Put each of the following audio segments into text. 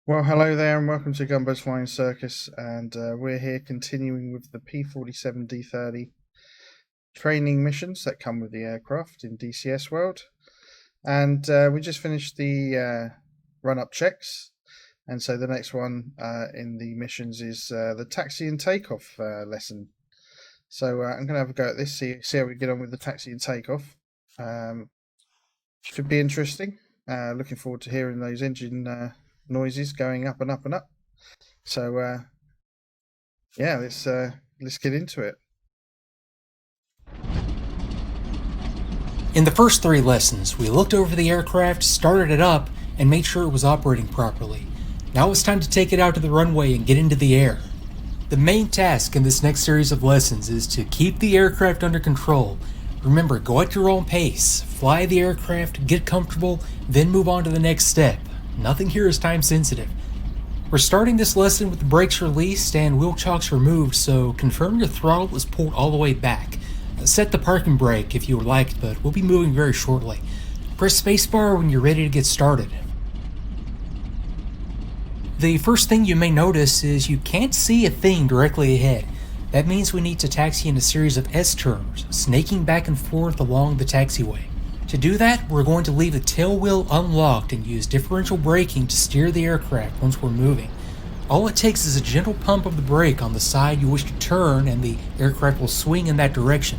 Well, hello there, and welcome to Gumbo's Flying Circus. And we're here continuing with the P47D-30 training missions that come with the aircraft in DCS World. And we just finished the run-up checks, and so the next one in the missions is the taxi and takeoff lesson. So I'm going to have a go at this, see how we get on with the taxi and takeoff. Should be interesting. Looking forward to hearing those engine noises going up and up and up. So yeah, let's get into it. In the first 3 lessons, we looked over the aircraft, started it up, and made sure it was operating properly. Now it's time to take it out to the runway and get into the air. The main task in this next series of lessons is to keep the aircraft under control. Remember, go at your own pace, fly the aircraft, get comfortable, then move on to the next step. Nothing here is time sensitive. We're starting this lesson with the brakes released and wheel chocks removed, so confirm your throttle is pulled all the way back. Set the parking brake if you would like, but we'll be moving very shortly. Press spacebar when you're ready to get started. The first thing you may notice is you can't see a thing directly ahead. That means we need to taxi in a series of S-turns, snaking back and forth along the taxiway. To do that, we're going to leave the tail wheel unlocked and use differential braking to steer the aircraft once we're moving. All it takes is a gentle pump of the brake on the side you wish to turn and the aircraft will swing in that direction.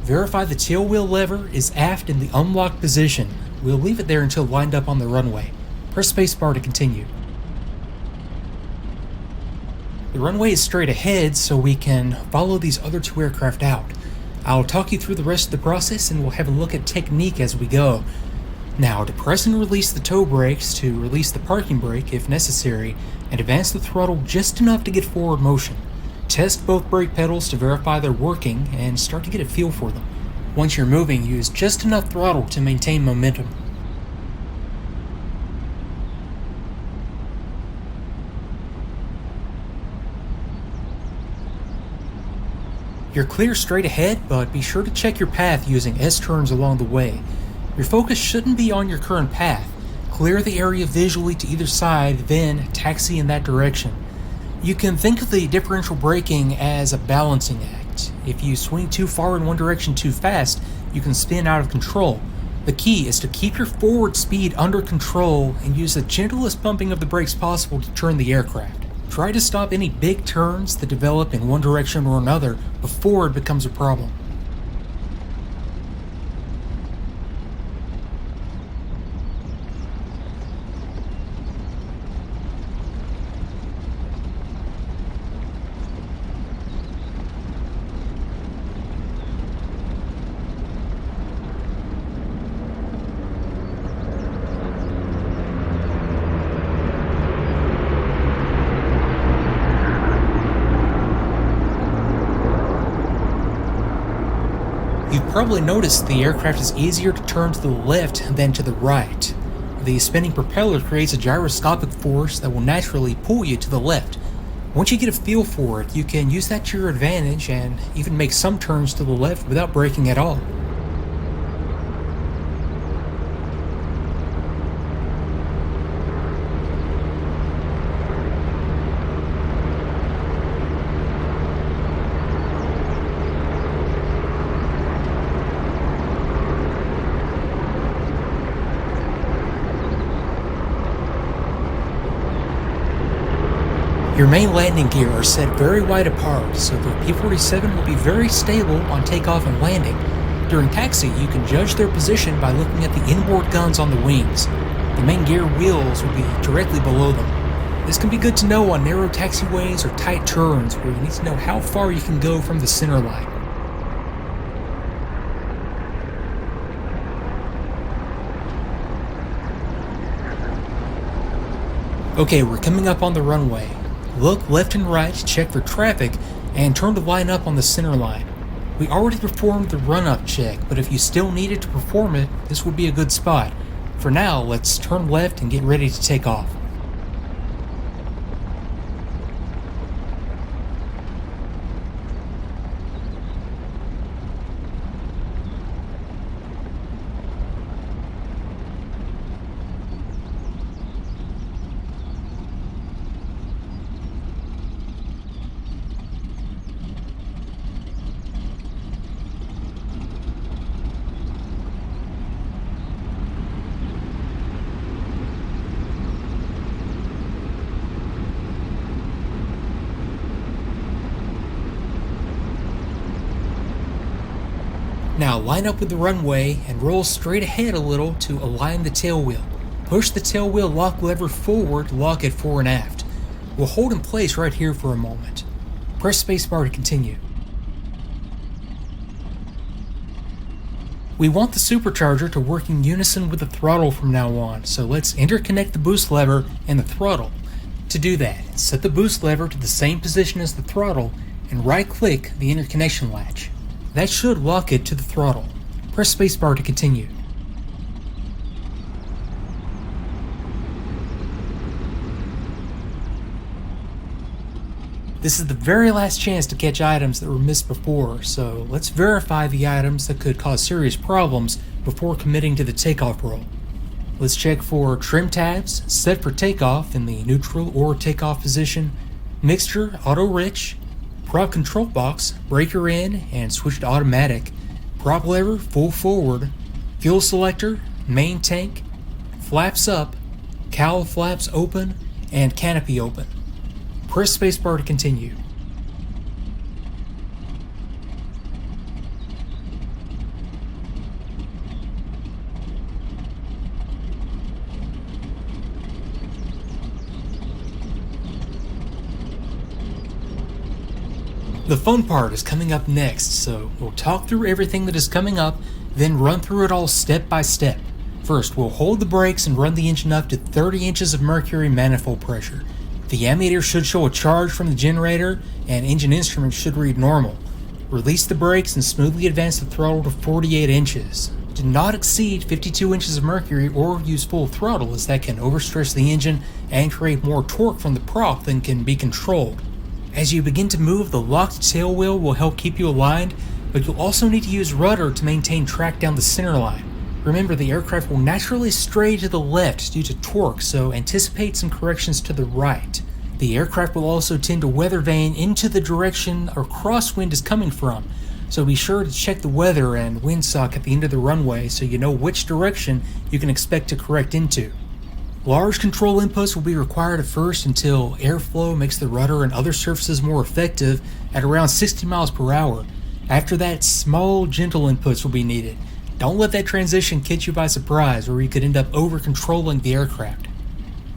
Verify the tail wheel lever is aft in the unlocked position. We'll leave it there until lined up on the runway. Press spacebar to continue. The runway is straight ahead, so we can follow these other 2 aircraft out. I'll talk you through the rest of the process and we'll have a look at technique as we go. Now, depress and release the toe brakes to release the parking brake if necessary, and advance the throttle just enough to get forward motion. Test both brake pedals to verify they're working and start to get a feel for them. Once you're moving, use just enough throttle to maintain momentum. You're clear straight ahead, but be sure to check your path using S-turns along the way. Your focus shouldn't be on your current path. Clear the area visually to either side, then taxi in that direction. You can think of the differential braking as a balancing act. If you swing too far in one direction too fast, you can spin out of control. The key is to keep your forward speed under control and use the gentlest pumping of the brakes possible to turn the aircraft. Try to stop any big turns that develop in one direction or another before it becomes a problem. You've probably noticed the aircraft is easier to turn to the left than to the right. The spinning propeller creates a gyroscopic force that will naturally pull you to the left. Once you get a feel for it, you can use that to your advantage and even make some turns to the left without braking at all. Your main landing gear are set very wide apart, so the P-47 will be very stable on takeoff and landing. During taxi, you can judge their position by looking at the inboard guns on the wings. The main gear wheels will be directly below them. This can be good to know on narrow taxiways or tight turns where you need to know how far you can go from the center line. Okay, we're coming up on the runway. Look left and right to check for traffic and turn to line up on the center line. We already performed the run-up check, but if you still needed to perform it, this would be a good spot. For now, let's turn left and get ready to take off. Now line up with the runway and roll straight ahead a little to align the tail wheel. Push the tail wheel lock lever forward to lock it fore and aft. We'll hold in place right here for a moment. Press spacebar to continue. We want the supercharger to work in unison with the throttle from now on, so let's interconnect the boost lever and the throttle. To do that, set the boost lever to the same position as the throttle and right-click the interconnection latch. That should lock it to the throttle. Press spacebar to continue. This is the very last chance to catch items that were missed before, so let's verify the items that could cause serious problems before committing to the takeoff roll. Let's check for trim tabs set for takeoff in the neutral or takeoff position, mixture auto rich, prop control box breaker in and switch to automatic, prop lever full forward, fuel selector, main tank, flaps up, cowl flaps open, and canopy open. Press spacebar to continue. The fun part is coming up next, so we'll talk through everything that is coming up, then run through it all step by step. First, we'll hold the brakes and run the engine up to 30 inches of mercury manifold pressure. The ammeter should show a charge from the generator, and engine instruments should read normal. Release the brakes and smoothly advance the throttle to 48 inches. Do not exceed 52 inches of mercury or use full throttle, as that can overstress the engine and create more torque from the prop than can be controlled. As you begin to move, the locked tail wheel will help keep you aligned, but you'll also need to use rudder to maintain track down the center line. Remember, the aircraft will naturally stray to the left due to torque, so anticipate some corrections to the right. The aircraft will also tend to weather vane into the direction a crosswind is coming from, so be sure to check the weather and windsock at the end of the runway so you know which direction you can expect to correct into. Large control inputs will be required at first until airflow makes the rudder and other surfaces more effective at around 60 miles per hour. After that, small, gentle inputs will be needed. Don't let that transition catch you by surprise, or you could end up over-controlling the aircraft.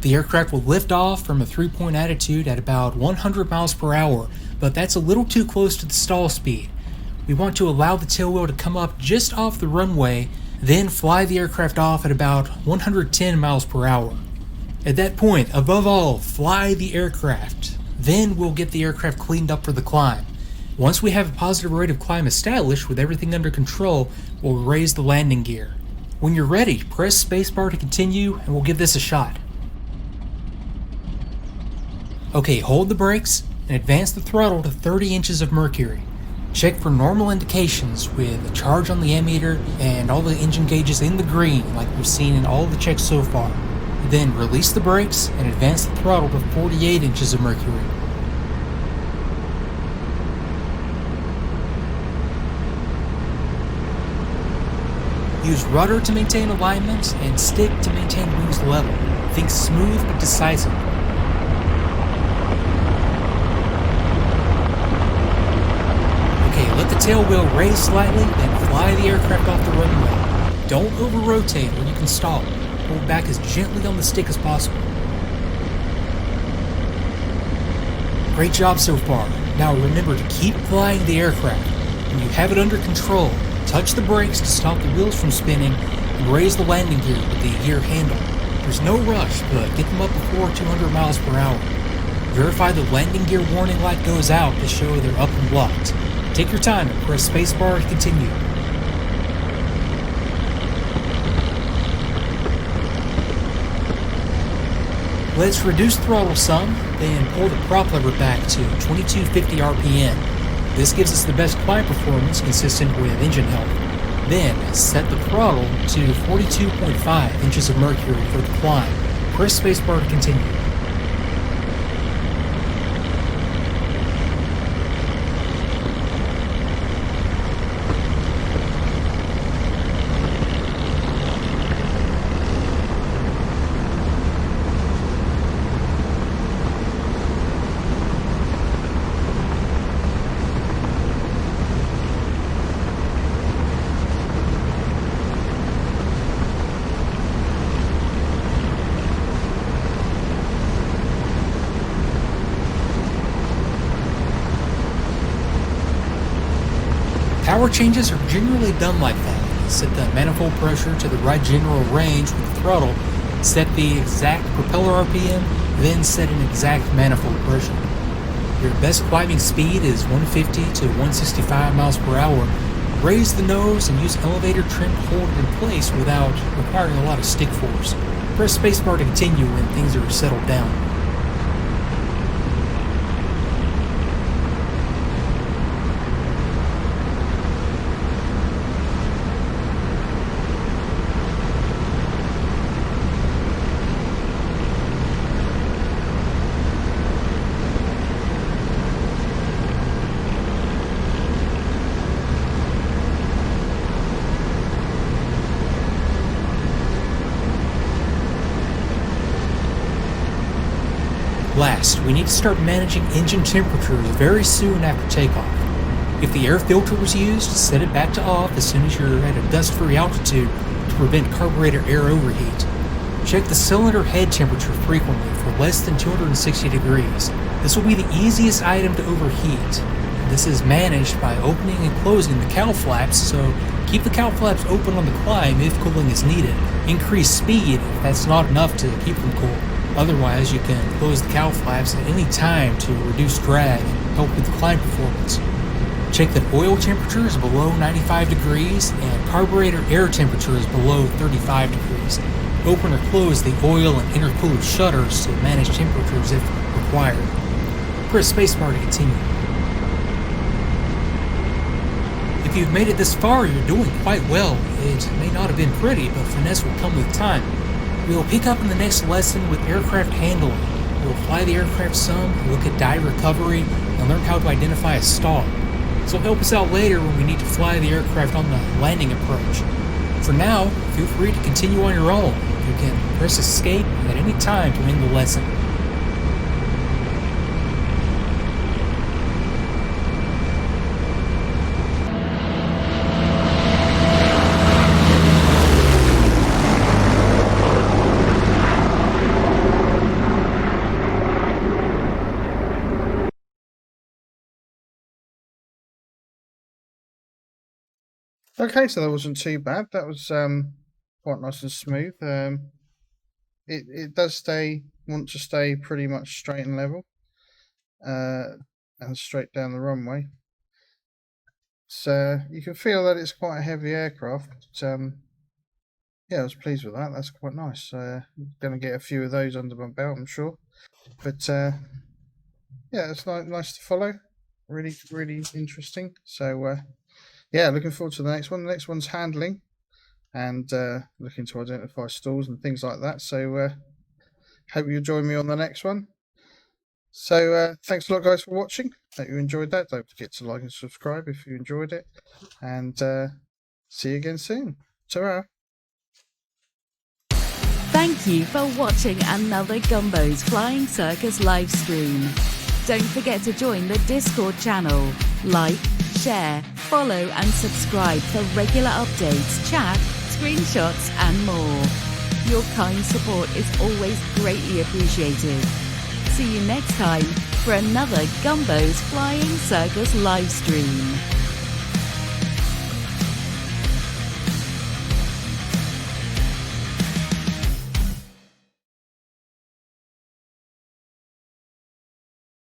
The aircraft will lift off from a 3-point attitude at about 100 miles per hour, but that's a little too close to the stall speed. We want to allow the tailwheel to come up just off the runway, then fly the aircraft off at about 110 miles per hour. At that point, above all, fly the aircraft. Then we'll get the aircraft cleaned up for the climb. Once we have a positive rate of climb established with everything under control, we'll raise the landing gear. When you're ready, press spacebar to continue and we'll give this a shot. Okay, hold the brakes and advance the throttle to 30 inches of mercury. Check for normal indications with a charge on the ammeter and all the engine gauges in the green like we've seen in all the checks so far. Then release the brakes and advance the throttle to 48 inches of mercury. Use rudder to maintain alignment and stick to maintain wings level. Think smooth but decisive. Okay, let the tail wheel raise slightly, then fly the aircraft off the runway. Don't over-rotate or you can stall. Hold back as gently on the stick as possible. Great job so far. Now remember to keep flying the aircraft. When you have it under control, touch the brakes to stop the wheels from spinning and raise the landing gear with the gear handle. There's no rush, but get them up before 200 miles per hour. Verify the landing gear warning light goes out to show they're up and locked. Take your time and press spacebar to continue. Let's reduce throttle some, then pull the prop lever back to 2250 RPM. This gives us the best climb performance consistent with engine health. Then set the throttle to 42.5 inches of mercury for the climb. Press spacebar to continue. Power changes are generally done like that. Set the manifold pressure to the right general range with the throttle, set the exact propeller RPM, then set an exact manifold pressure. Your best climbing speed is 150 to 165 miles per hour. Raise the nose and use elevator trim to hold it in place without requiring a lot of stick force. Press spacebar to continue when things are settled down. Last, we need to start managing engine temperatures very soon after takeoff. If the air filter was used, set it back to off as soon as you're at a dust-free altitude to prevent carburetor air overheat. Check the cylinder head temperature frequently for less than 260 degrees. This will be the easiest item to overheat. This is managed by opening and closing the cowl flaps, so keep the cowl flaps open on the climb if cooling is needed. Increase speed if that's not enough to keep them cool. Otherwise, you can close the cowl flaps at any time to reduce drag and help with the climb performance. Check that oil temperature is below 95 degrees and carburetor air temperature is below 35 degrees. Open or close the oil and intercooler shutters to manage temperatures if required. Press spacebar to continue. If you've made it this far, you're doing quite well. It may not have been pretty, but finesse will come with time. We will pick up in the next lesson with aircraft handling. We will fly the aircraft some, look at dive recovery, and learn how to identify a stall. This will help us out later when we need to fly the aircraft on the landing approach. For now, feel free to continue on your own. You can press escape at any time to end the lesson. Okay, so that wasn't too bad. That was quite nice and smooth. It does want to stay pretty much straight and level, and straight down the runway. So you can feel that it's quite a heavy aircraft. But, yeah, I was pleased with that. That's quite nice. Going to get a few of those under my belt, I'm sure. But yeah, it's nice to follow. Really, really interesting. So. Yeah, looking forward to the next one. The next one's handling and looking to identify stalls and things like that. So hope you'll join me on the next one. So thanks a lot, guys, for watching. Hope you enjoyed that. Don't forget to like and subscribe if you enjoyed it. And see you again soon. Ta-ra. Thank you for watching another Gumbo's Flying Circus live stream. Don't forget to join the Discord channel. Like, share, follow and subscribe for regular updates, chat, screenshots and more. Your kind support is always greatly appreciated. See you next time for another Gumbo's Flying Circus live stream.